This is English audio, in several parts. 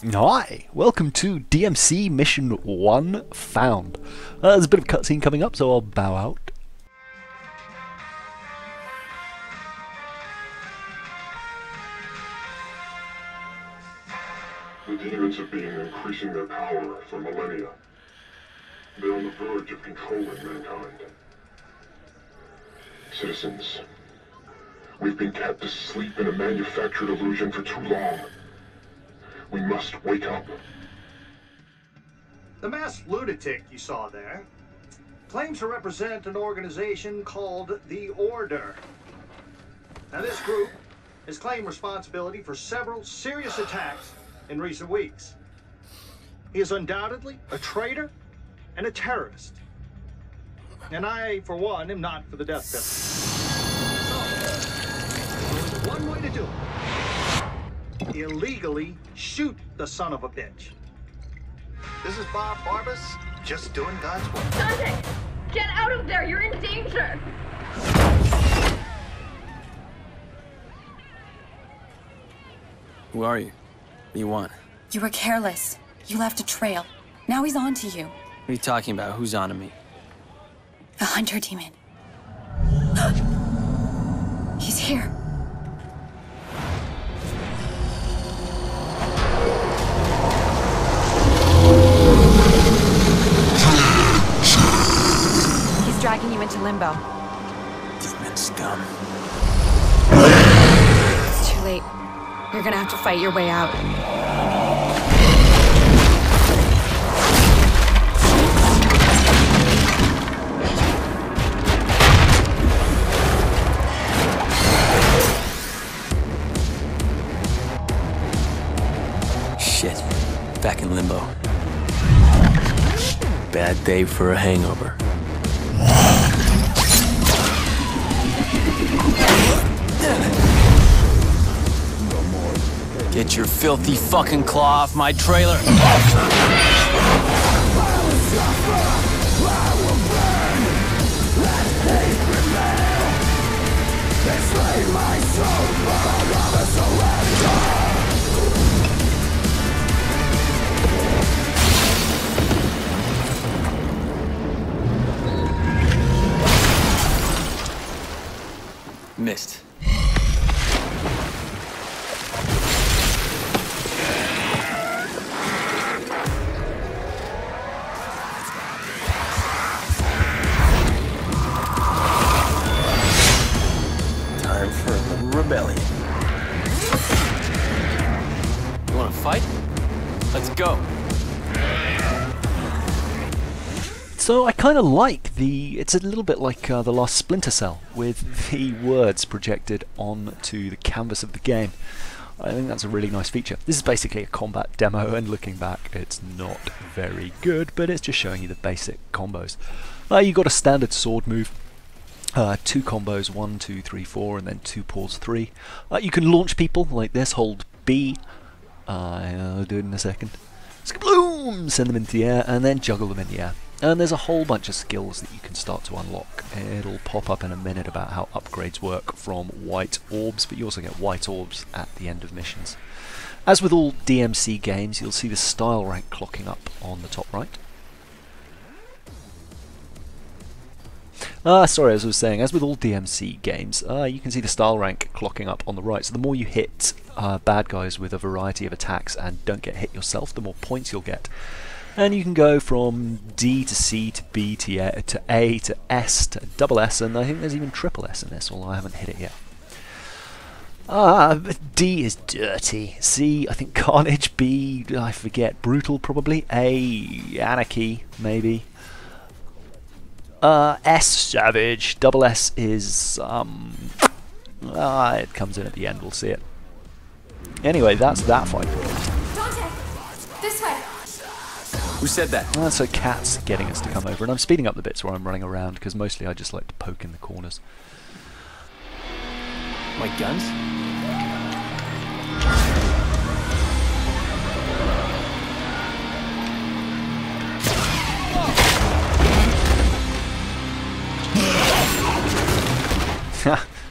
Hi, welcome to DmC Mission 1 Found. There's a bit of a cutscene coming up, so I'll bow out. The demons have been increasing their power for millennia. They're on the verge of controlling mankind. Citizens, we've been kept asleep in a manufactured illusion for too long. We must wake up. The masked lunatic you saw there claims to represent an organization called the Order. Now, this group has claimed responsibility for several serious attacks in recent weeks. He is undoubtedly a traitor and a terrorist. And I, for one, am not for the death penalty. So, there's one way to do it. Illegally shoot the son of a bitch. This is Bob Barbas, just doing God's work. Dante! Get out of there! You're in danger! Who are you? What do you want? You were careless. You left a trail. Now he's on to you. What are you talking about? Who's on to me? A hunter demon. He's here. He's dragging you into limbo. Demon scum. It's too late. You're gonna have to fight your way out. Shit. Back in limbo. Bad day for a hangover. Get your filthy fucking claw off my trailer! Missed. Time for a rebellion. You wanna fight? Let's go. So I kind of like it's a little bit like the last Splinter Cell, with the words projected onto the canvas of the game. I think that's a really nice feature. This is basically a combat demo, and looking back, it's not very good, but it's just showing you the basic combos. You've got a standard sword move, 2 combos, 1, 2, 3, 4, and then 2 pulls 3. You can launch people like this, hold B, I'll do it in a second, skabloom, send them into the air, and then juggle them in the air. And there's a whole bunch of skills that you can start to unlock. It'll pop up in a minute about how upgrades work from white orbs, but you also get white orbs at the end of missions. As with all DmC games, you'll see the style rank clocking up on the top right. Sorry, as I was saying, as with all DmC games, you can see the style rank clocking up on the right. So the more you hit bad guys with a variety of attacks and don't get hit yourself, the more points you'll get. And you can go from D to C to B to A to S to double S, and I think there's even triple S in this, although I haven't hit it yet. D is dirty. C, I think carnage. B, I forget, brutal probably. A, anarchy, maybe. S, savage. Double S is, it comes in at the end, we'll see it. Anyway, that's that fight. Dante! This way! Who said that? So Cat's getting us to come over, and I'm speeding up the bits where I'm running around, because mostly I just like to poke in the corners. My guns?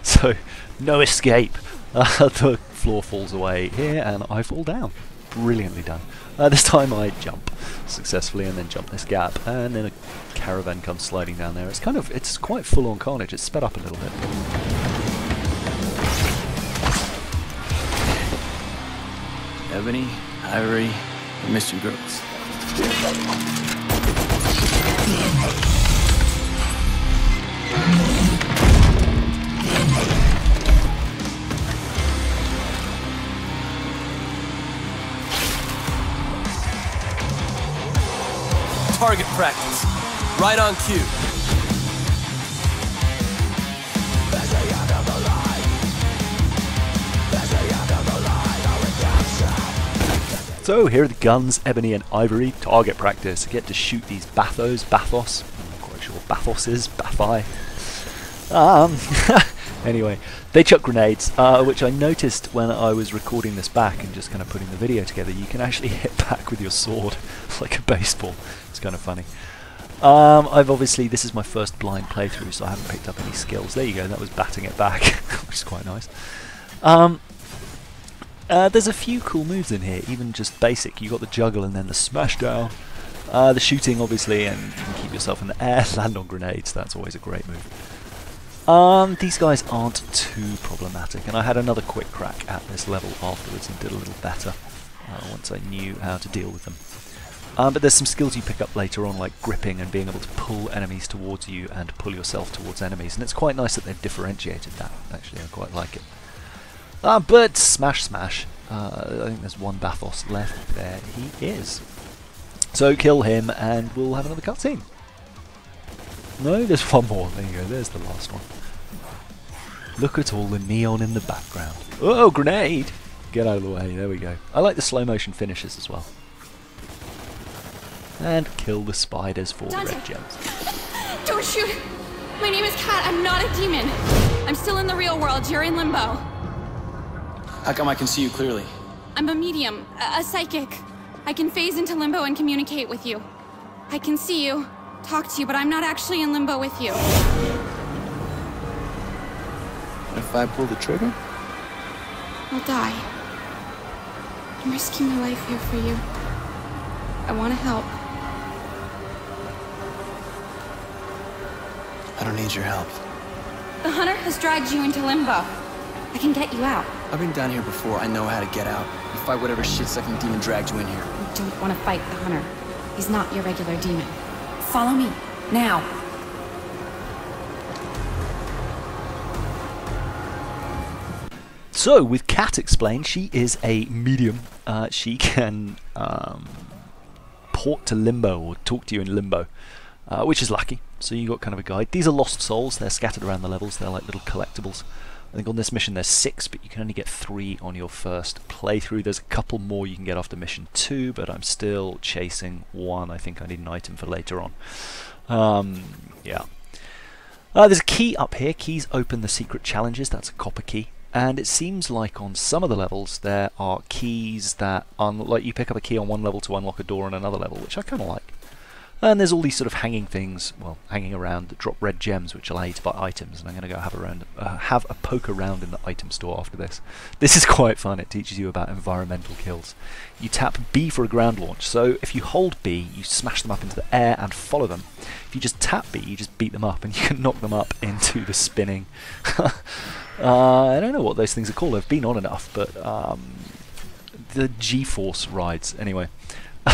So, no escape. The floor falls away here, and I fall down. brilliantly done. This time I jump successfully and then jump this gap, and then a caravan comes sliding down there. It's quite full-on carnage. It's sped up a little bit. Ebony, Ivory, I miss you girls. Target practice. Right on cue. So here are the guns, Ebony and Ivory. Target practice. I get to shoot these Bathos. I'm not quite sure what Bathos is. Bathi. Anyway, they chuck grenades, which I noticed when I was recording this back and just kind of putting the video together. You can actually hit back with your sword like a baseball. It's kind of funny. This is my first blind playthrough, so I haven't picked up any skills. There you go, that was batting it back, which is quite nice. There's a few cool moves in here, even just basic. You got the juggle and then the smash down. The shooting, obviously, and you can keep yourself in the air, land on grenades. That's always a great move. These guys aren't too problematic, and I had another quick crack at this level afterwards and did a little better once I knew how to deal with them. But there's some skills you pick up later on, like gripping and being able to pull enemies towards you and pull yourself towards enemies, and it's quite nice that they've differentiated that. Actually, I quite like it. But smash. I think there's one Bathos left. There he is. So kill him, and we'll have another cutscene. No, there's one more. There you go. There's the last one. Look at all the neon in the background. Oh, grenade! Get out of the way. There we go. I like the slow motion finishes as well. And kill the spiders for the red gems. Don't shoot! My name is Kat. I'm not a demon. I'm still in the real world. You're in limbo. How come I can see you clearly? I'm a medium, a psychic. I can phase into limbo and communicate with you. I can see you, talk to you, but I'm not actually in limbo with you. If I pull the trigger? I'll die. I'm risking my life here for you. I want to help. I don't need your help. The hunter has dragged you into limbo. I can get you out. I've been down here before. I know how to get out. You fight whatever shit-sucking demon dragged you in here. You don't want to fight the hunter. He's not your regular demon. Follow me, now. So, with Kat explained, she is a medium. She can port to limbo, or talk to you in limbo, which is lucky. So you got kind of a guide. These are lost souls. They're scattered around the levels. They're like little collectibles. I think on this mission there's 6, but you can only get 3 on your first playthrough. There's a couple more you can get after mission 2, but I'm still chasing 1. I think I need an item for later on. Yeah. There's a key up here. Keys open the secret challenges. That's a copper key. And it seems like on some of the levels there are keys that, like you pick up a key on one level to unlock a door on another level, which I kind of like. And there's all these sort of hanging things, well, hanging around that drop red gems, which allow you to buy items. And I'm going to go have a poke around in the item store after this. This is quite fun. It teaches you about environmental kills. You tap B for a ground launch. So if you hold B, you smash them up into the air and follow them. If you just tap B, you just beat them up, and you can knock them up into the spinning. I don't know what those things are called. I've been on enough, but the G-force rides. Anyway.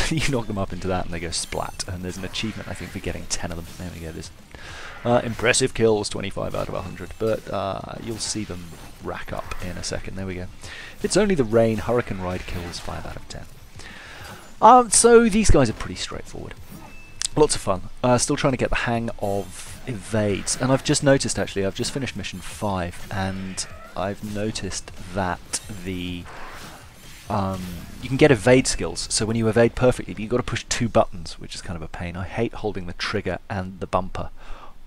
You knock them up into that and they go splat, and there's an achievement I think for getting 10 of them. There we go. This impressive kills, 25 out of 100, but you'll see them rack up in a second. There we go. If it's only the rain, Hurricane Ride kills 5 out of 10. So these guys are pretty straightforward. Lots of fun. Still trying to get the hang of evades, and I've just noticed actually, I've just finished mission 5, and I've noticed that the you can get evade skills, so when you evade perfectly, you've got to push 2 buttons, which is kind of a pain. I hate holding the trigger and the bumper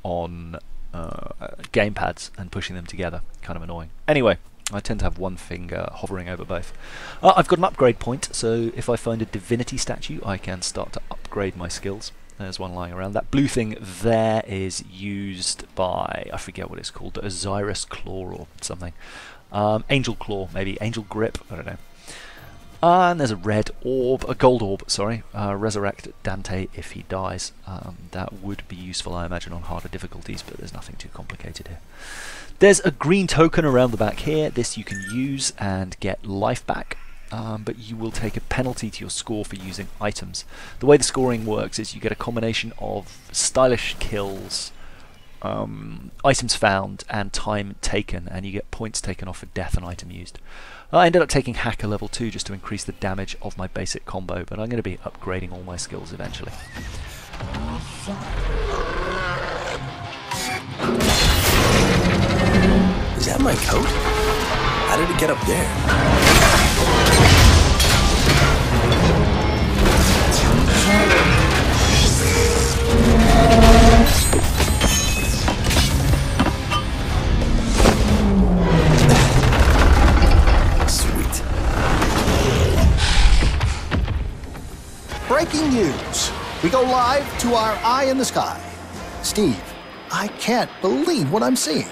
on gamepads and pushing them together. Kind of annoying. Anyway, I tend to have one finger hovering over both. I've got an upgrade point, so if I find a divinity statue, I can start to upgrade my skills. There's one lying around. That blue thing there is used by, I forget what it's called, Osiris Claw or something. Angel Claw, maybe. Angel Grip, I don't know. And there's a red orb, a gold orb, sorry. Resurrect Dante if he dies. That would be useful, I imagine, on harder difficulties, but there's nothing too complicated here. There's a green token around the back here. This you can use and get life back, but you will take a penalty to your score for using items. The way the scoring works is you get a combination of stylish kills, items found, and time taken, and you get points taken off for death and item used. I ended up taking Hacker level 2 just to increase the damage of my basic combo, but I'm going to be upgrading all my skills eventually. Is that my coat? How did it get up there? Sweet. Breaking news. We go live to our eye in the sky. Steve, I can't believe what I'm seeing.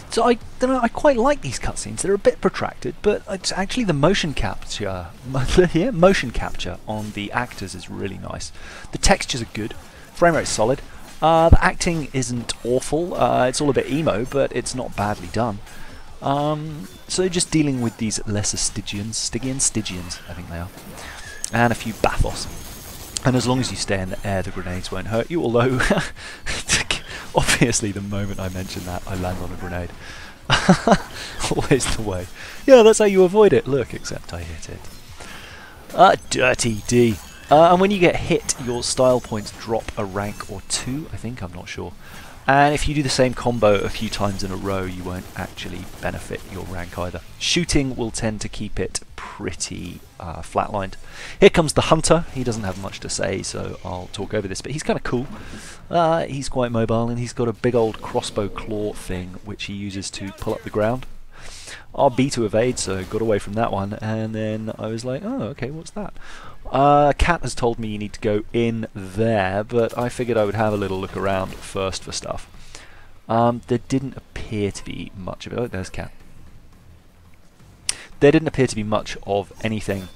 So I don't know, I quite like these cutscenes. They're a bit protracted, but it's actually the motion capture, motion capture on the actors is really nice. The textures are good, frame rate's solid. The acting isn't awful. It's all a bit emo, but it's not badly done. So just dealing with these lesser Stygians, I think they are, and a few Bathos. And as long as you stay in the air, the grenades won't hurt you, although obviously the moment I mention that, I land on a grenade. Always the way. Yeah, that's how you avoid it. Look, except I hit it. Dirty D. And when you get hit, your style points drop a rank or 2, I think, I'm not sure. And if you do the same combo a few times in a row, you won't actually benefit your rank either. Shooting will tend to keep it pretty flatlined. Here comes the Hunter. He doesn't have much to say, so I'll talk over this, but he's kind of cool. He's quite mobile, and he's got a big old crossbow claw thing, which he uses to pull up the ground. RB to evade, so got away from that one, and then I was like, oh, okay, what's that? Cat has told me you need to go in there, but I figured I would have a little look around first for stuff. There didn't appear to be much of it. Oh, there's Cat. There didn't appear to be much of anything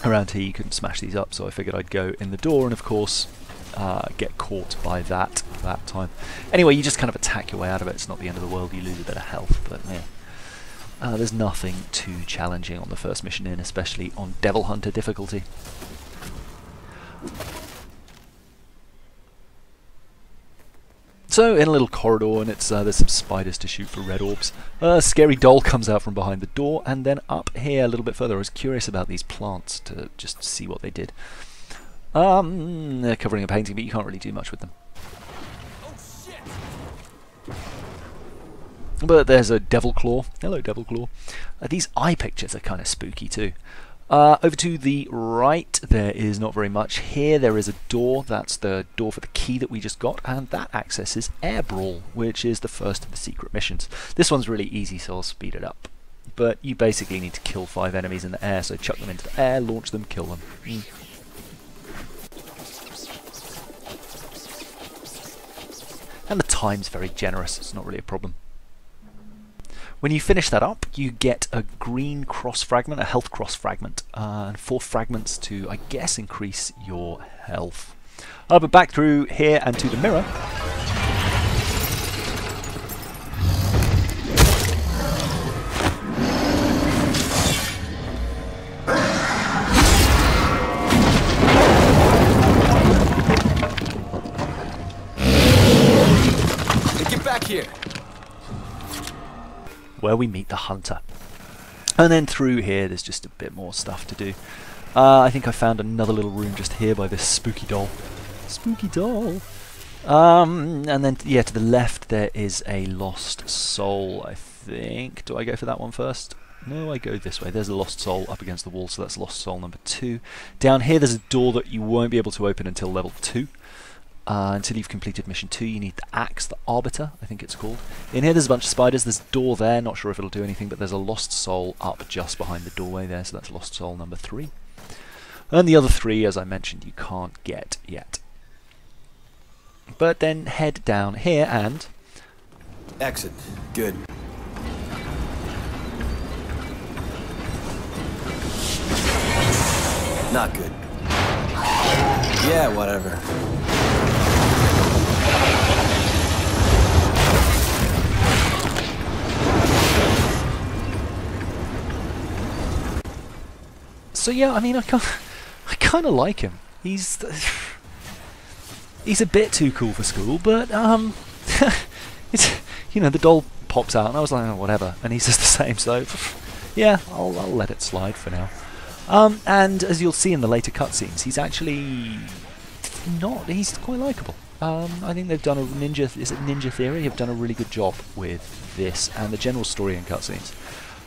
around here. You couldn't smash these up, so I figured I'd go in the door, and of course get caught by that time. Anyway, you just kind of attack your way out of it. It's not the end of the world. You lose a bit of health, but yeah. There's nothing too challenging on the first mission in, especially on Devil Hunter difficulty. So, in a little corridor, and it's there's some spiders to shoot for red orbs. A scary doll comes out from behind the door, and then up here a little bit further. I was curious about these plants to just see what they did. They're covering a painting, but you can't really do much with them. But there's a Devil Claw. Hello, Devil Claw. These eye pictures are kind of spooky too. Over to the right, there is not very much. Here there is a door. That's the door for the key that we just got, and that accesses Air Brawl, which is the first of the secret missions. This one's really easy, so I'll speed it up. But you basically need to kill 5 enemies in the air, so chuck them into the air, launch them, kill them. And the time's very generous, it's not really a problem. When you finish that up, you get a green cross fragment, a health cross fragment, and 4 fragments to, I guess, increase your health. But back through here and to the mirror. Get back here! Where we meet the Hunter. And then through here there's just a bit more stuff to do. I think I found another little room just here by this spooky doll. Spooky doll! And then, yeah, to the left there is a lost soul, I think. Do I go for that one first? No, I go this way. There's a lost soul up against the wall, so that's lost soul number 2. Down here there's a door that you won't be able to open until level 2. Until you've completed mission 2, you need the axe, the arbiter, I think it's called. In here there's a bunch of spiders, there's a door there, not sure if it'll do anything, but there's a lost soul up just behind the doorway there, so that's lost soul number 3. And the other 3, as I mentioned, you can't get yet. But then head down here and... Exit. Good. Not good. Yeah, whatever. So yeah, I mean, I kind of like him. He's a bit too cool for school, but it's, you know, the doll pops out, and I was like, oh, whatever, and he says the same. So yeah, I'll let it slide for now. And as you'll see in the later cutscenes, he's actually not. He's quite likable. I think they've done a Ninja Theory have done a really good job with this and the general story and cutscenes.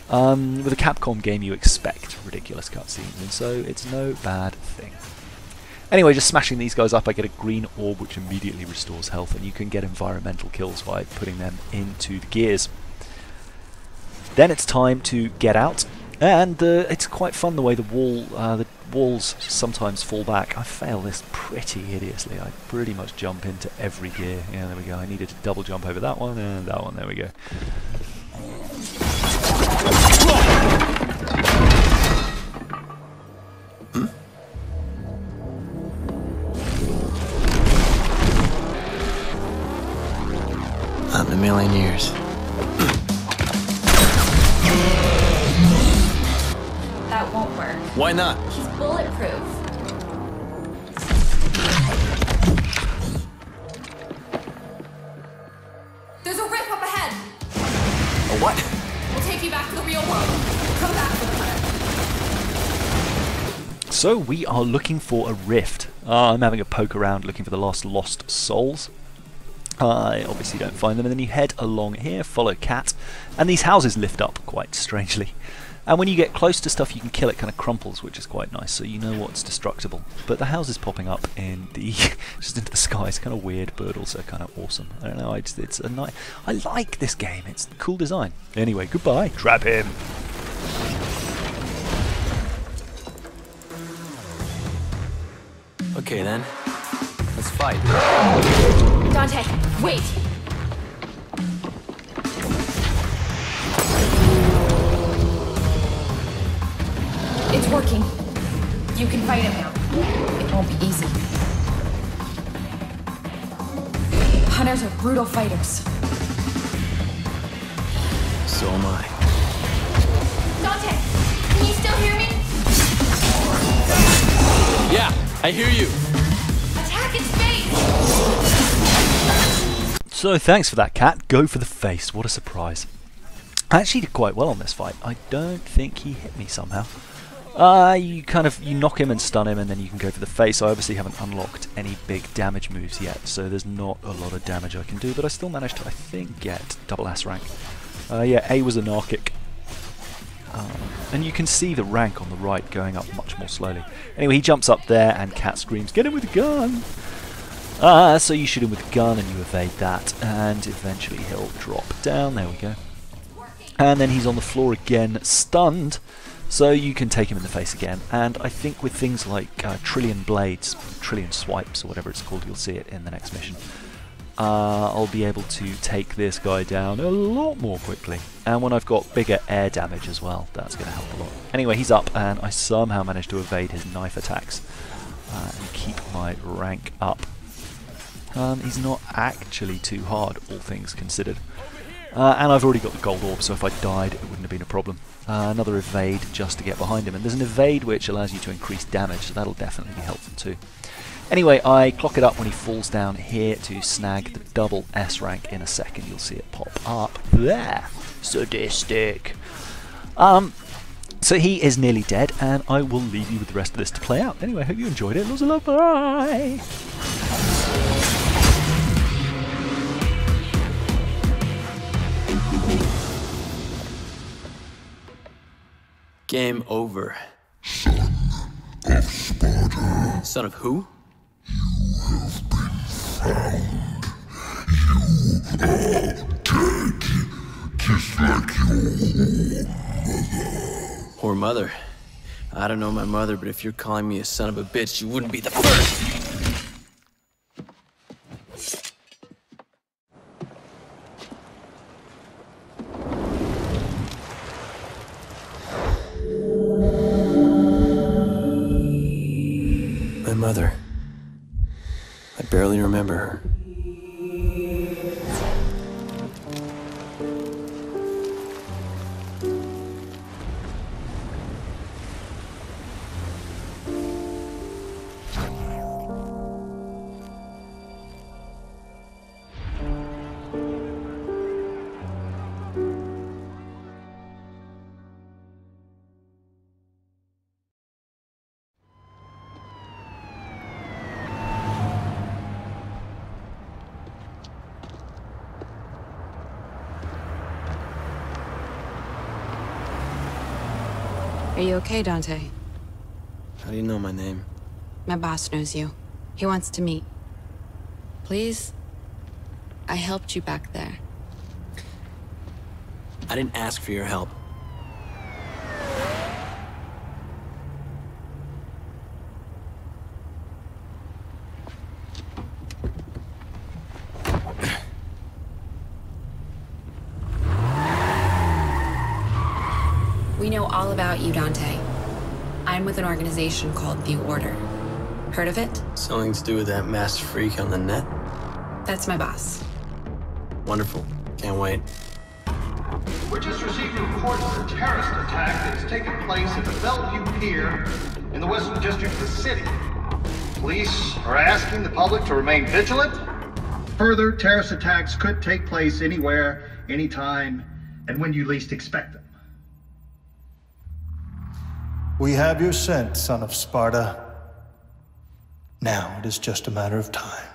With a Capcom game, you expect ridiculous cutscenes, and so it's no bad thing. Anyway, just smashing these guys up, I get a green orb which immediately restores health, and you can get environmental kills by putting them into the gears. Then it's time to get out, and it's quite fun the way the walls sometimes fall back. I fail this pretty hideously. I pretty much jump into every gear. Yeah, there we go. I needed to double jump over that one and that one. There we go. Not in a million years. That won't work. Why not? He's bulletproof. There's a rip up ahead. A what? We'll take you back to the real world. Come back for the hunter. So we are looking for a rift. I'm having a poke around looking for the lost souls. I obviously don't find them, and then you head along here, follow Cat, and these houses lift up quite strangely. And when you get close to stuff, you can kill it, kind of crumples, which is quite nice, so you know what's destructible. But the houses popping up in the just into the sky is kind of weird, but also kind of awesome. I don't know, it's a nice. I like this game. It's cool design. Anyway, goodbye. Trap him. Okay then. Let's fight. Dante, wait! It's working. You can fight him now. It won't be easy. Hunters are brutal fighters. So am I. Dante, can you still hear me? Yeah, I hear you. Attack its face! So thanks for that, Cat. Go for the face. What a surprise. I actually did quite well on this fight. I don't think he hit me somehow. You knock him and stun him, and then you can go for the face. I obviously haven't unlocked any big damage moves yet, so there's not a lot of damage I can do, but I still managed to, I think, get double S rank. Yeah, A was a Narkic. And you can see the rank on the right going up much more slowly. Anyway, he jumps up there, and Cat screams, "Get him with a gun!" So you shoot him with a gun, and you evade that, and eventually he'll drop down. There we go. And then he's on the floor again, stunned. So you can take him in the face again, and I think with things like trillion blades, trillion swipes, or whatever it's called, you'll see it in the next mission, I'll be able to take this guy down a lot more quickly. And when I've got bigger air damage as well, that's going to help a lot. Anyway, he's up, and I somehow managed to evade his knife attacks and keep my rank up. He's not actually too hard, all things considered. And I've already got the gold orb, so if I died, it wouldn't have been a problem. Another evade just to get behind him, and there's an evade which allows you to increase damage, so that'll definitely be helpful too. Anyway, I clock it up when he falls down here to snag the double S rank in a second. You'll see it pop up there. Sadistic. So he is nearly dead, and I will leave you with the rest of this to play out. Anyway, I hope you enjoyed it. Lots of love. Bye! Game over. Son of who? Just like your Or mother. I don't know my mother, but if you're calling me a son of a bitch, you wouldn't be the first! mother. I barely remember her. Are you okay, Dante? How do you know my name? My boss knows you. He wants to meet. Please? I helped you back there. I didn't ask for your help. We know all about you, Dante. I'm with an organization called The Order. Heard of it? Something to do with that masked freak on the net? That's my boss. Wonderful. Can't wait. We're just receiving reports of a terrorist attack that's taken place at the Bellevue Pier in the Western District of the city. Police are asking the public to remain vigilant. Further terrorist attacks could take place anywhere, anytime, and when you least expect them. We have your scent, son of Sparta. Now it is just a matter of time.